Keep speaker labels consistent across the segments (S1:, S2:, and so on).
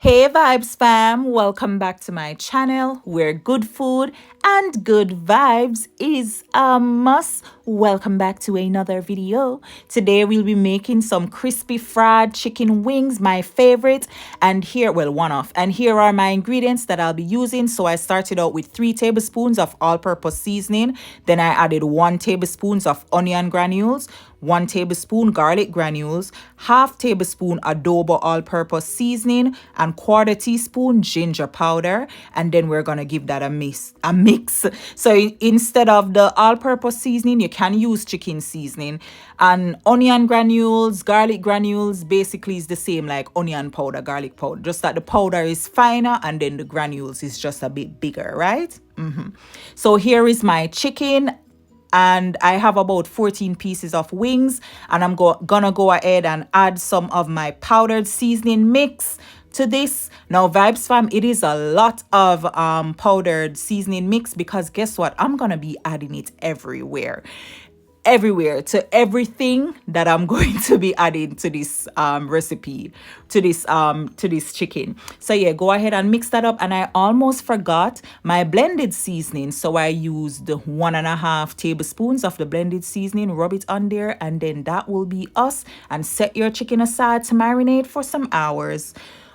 S1: Hey Vibes fam, welcome back to my channel where good food and good vibes is a must. Welcome back to another video. Today we'll be making some crispy fried chicken wings, my favorite. And here, well, one off. And here are my ingredients that I'll be using. So I started out with 3 tablespoons of all-purpose seasoning. Then I added 1 tablespoon of onion granules, 1 tablespoon garlic granules, half tablespoon adobo all-purpose seasoning, and quarter teaspoon ginger powder. And then we're gonna give that a mix. So instead of the all-purpose seasoning, you can use chicken seasoning. And onion granules, garlic granules, basically is the same like onion powder, garlic powder. Just that the powder is finer and then the granules is just a bit bigger, right? So here is my chicken, and I have about 14 pieces of wings, and I'm gonna go ahead and add some of my powdered seasoning mix to this. Now Vibes fam, it is a lot of powdered seasoning mix because guess what, I'm gonna be adding it everywhere to everything that I'm going to be adding to this recipe, to this chicken. So yeah, go ahead and mix that up. And I almost forgot my blended seasoning, so I used 1.5 tablespoons of the blended seasoning. Rub it on there, and then that will be us. And set your chicken aside to marinate for some hours.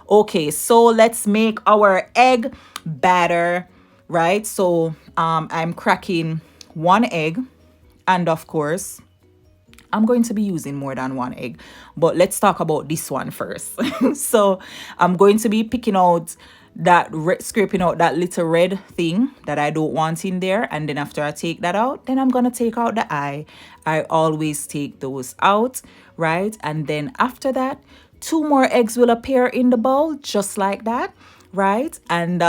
S1: Okay, so let's make our egg batter, right? So I'm cracking 1 egg. And of course, I'm going to be using more than 1 egg, but let's talk about this one first. So I'm going to be picking out that, scraping out that little red thing that I don't want in there. And then after I take that out, then I'm going to take out the eye. I always take those out, right? And then after that, 2 more eggs will appear in the bowl, just like that, right? And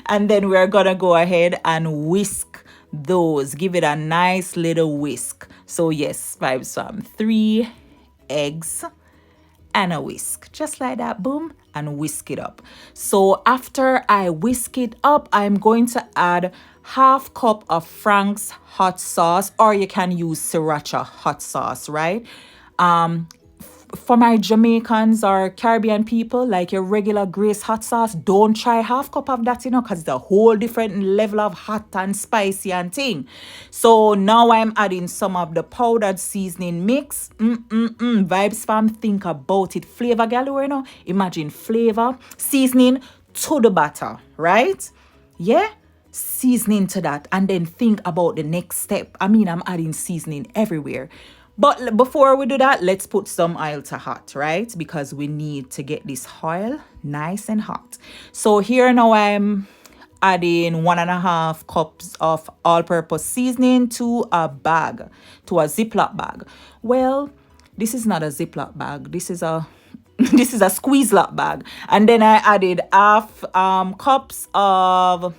S1: and then we're gonna go ahead and whisk those, give it a nice little whisk. So yes, Vibes fam, 3 eggs and a whisk, just like that, boom, and whisk it up. So after I whisk it up, I'm going to add half cup of Frank's hot sauce, or you can use sriracha hot sauce, right? For my Jamaicans or Caribbean people, like your regular Grace hot sauce, don't try half cup of that, because it's a whole different level of hot and spicy and thing. So now I'm adding some of the powdered seasoning mix. Vibes fam, think about it. Flavor galore, imagine flavor, seasoning to the batter, right? Yeah? Seasoning to that, and then think about the next step. I'm adding seasoning everywhere. But before we do that, let's put some oil to hot, right? Because we need to get this oil nice and hot. So here now I'm adding 1.5 cups of all-purpose seasoning to a bag, to a Ziploc bag. Well, this is not a Ziploc bag. This is a this is a squeeze lock bag. And then I added half cup of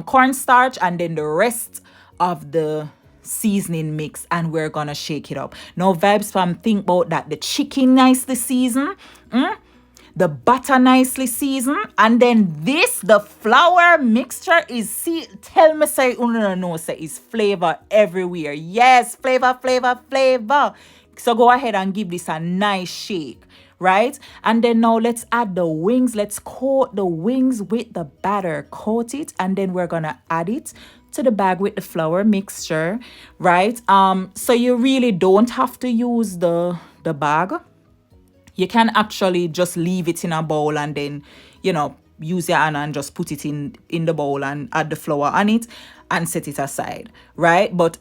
S1: cornstarch, and then the rest of the seasoning mix, and we're gonna shake it up. Now Vibes fam, think about that. The chicken nicely seasoned, the butter nicely seasoned, and then the flour mixture is, tell me say no say is flavor everywhere. Yes, flavor. So go ahead and give this a nice shake, right? And then now let's add the wings. Let's coat the wings with the batter. Coat it, and then we're gonna add it to the bag with the flour mixture, right? So you really don't have to use the bag. You can actually just leave it in a bowl, and then use your hand and just put it in the bowl and add the flour on it and set it aside, right? But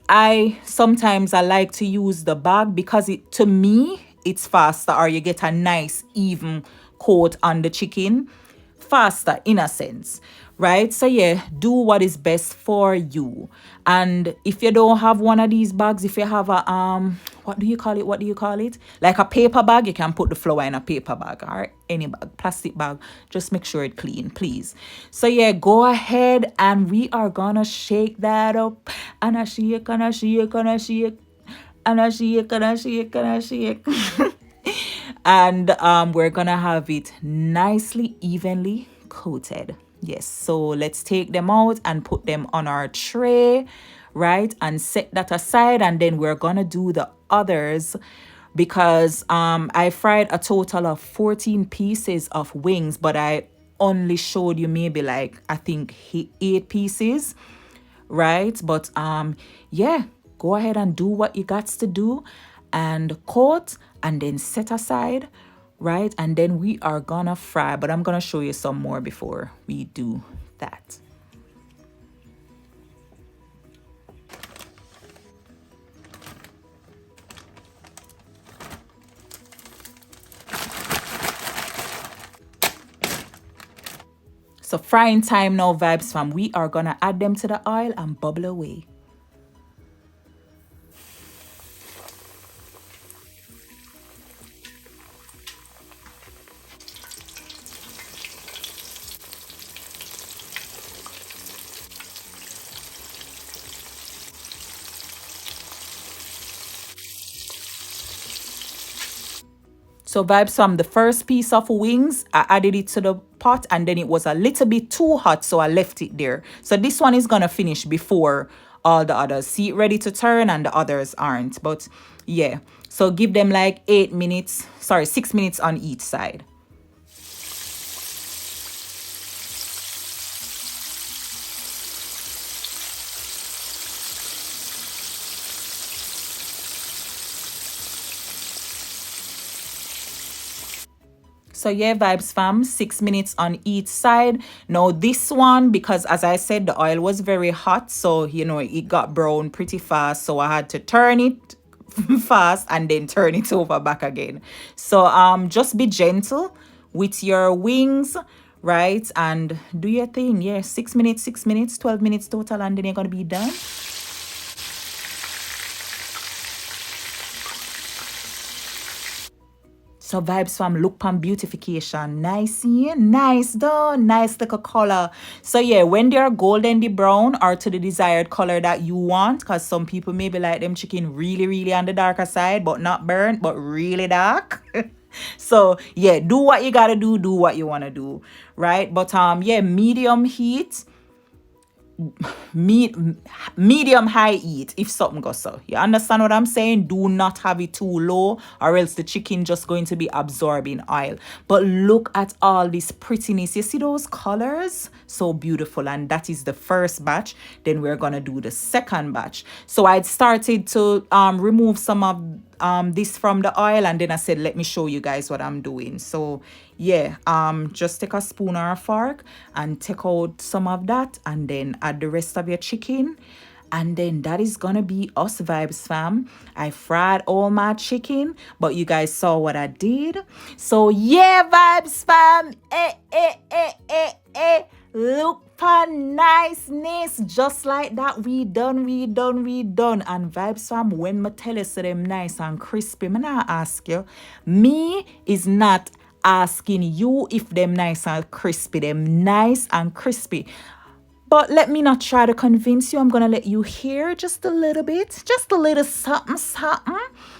S1: sometimes I like to use the bag because to me it's faster, or you get a nice even coat on the chicken faster in a sense, right? So yeah, do what is best for you. And if you don't have one of these bags, if you have a what do you call it, like a paper bag, you can put the flour in a paper bag, or any bag, plastic bag. Just make sure it's clean, please. So yeah, go ahead, and we are gonna shake that up, and I shake and I shake and I shake and I shake and I shake and I shake. And we're gonna have it nicely evenly coated. Yes, so let's take them out and put them on our tray, right? And set that aside, and then we're gonna do the others because I fried a total of 14 pieces of wings, but I only showed you maybe like I think 8 pieces, right? But yeah, go ahead and do what you got to do and coat and then set aside, right? And then we are gonna fry, but I'm gonna show you some more before we do that. So frying time now, Vybz fam. We are gonna add them to the oil and bubble away. So Vybz fam, the first piece of wings, I added it to the pot and then it was a little bit too hot, so I left it there. So this one is gonna finish before all the others. See it ready to turn and the others aren't. But yeah, so give them like 8 minutes, sorry, 6 minutes on each side. So yeah, Vybz fam, 6 minutes on each side. Now this one, because as I said, the oil was very hot, so you know it got brown pretty fast, so I had to turn it fast and then turn it over back again. So just be gentle with your wings, right? And do your thing. Yeah, 6 minutes, 6 minutes, 12 minutes total, and then you're gonna be done. So Vybz fam, look pan beautification. Nice, yeah? Nice though. Nice little color. So yeah, when they're golden the brown or to the desired color that you want, because some people maybe like them chicken really, really on the darker side, but not burnt, but really dark. So yeah, do what you gotta do what you wanna do, right? But yeah, medium heat, medium high heat if something goes so. You understand what I'm saying? Do not have it too low or else the chicken just going to be absorbing oil. But look at all this prettiness. You see those colors? So beautiful. And that is the first batch. Then we're gonna do the second batch. So I started to remove some of this from the oil, and then I said let me show you guys what I'm doing. So yeah, just take a spoon or a fork and take out some of that and then add the rest of your chicken, and then that is gonna be us, Vybz fam. I fried all my chicken, but you guys saw what I did. So yeah, Vybz fam, look for niceness, just like that. We done. And Vybz fam, when me tell you so them nice and crispy, me not ask you. Me is not asking you if them nice and crispy. Them nice and crispy. But let me not try to convince you. I'm going to let you hear just a little bit. Just a little something,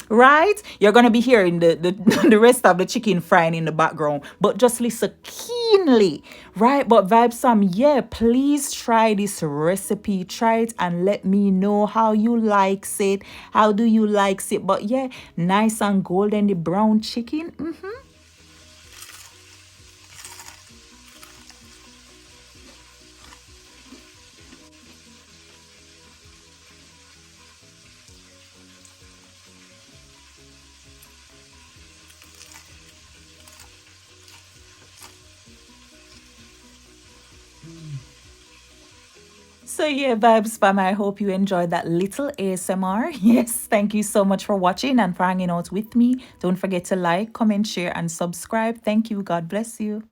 S1: right? You're going to be hearing the rest of the chicken frying in the background. But just listen keenly, right? But Vybz fam, yeah, please try this recipe. Try it and let me know how you likes it. How do you likes it? But yeah, nice and golden, the brown chicken. So yeah, Vybz fam, I hope you enjoyed that little ASMR. Yes, thank you so much for watching and for hanging out with me. Don't forget to like, comment, share, and subscribe. Thank you. God bless you.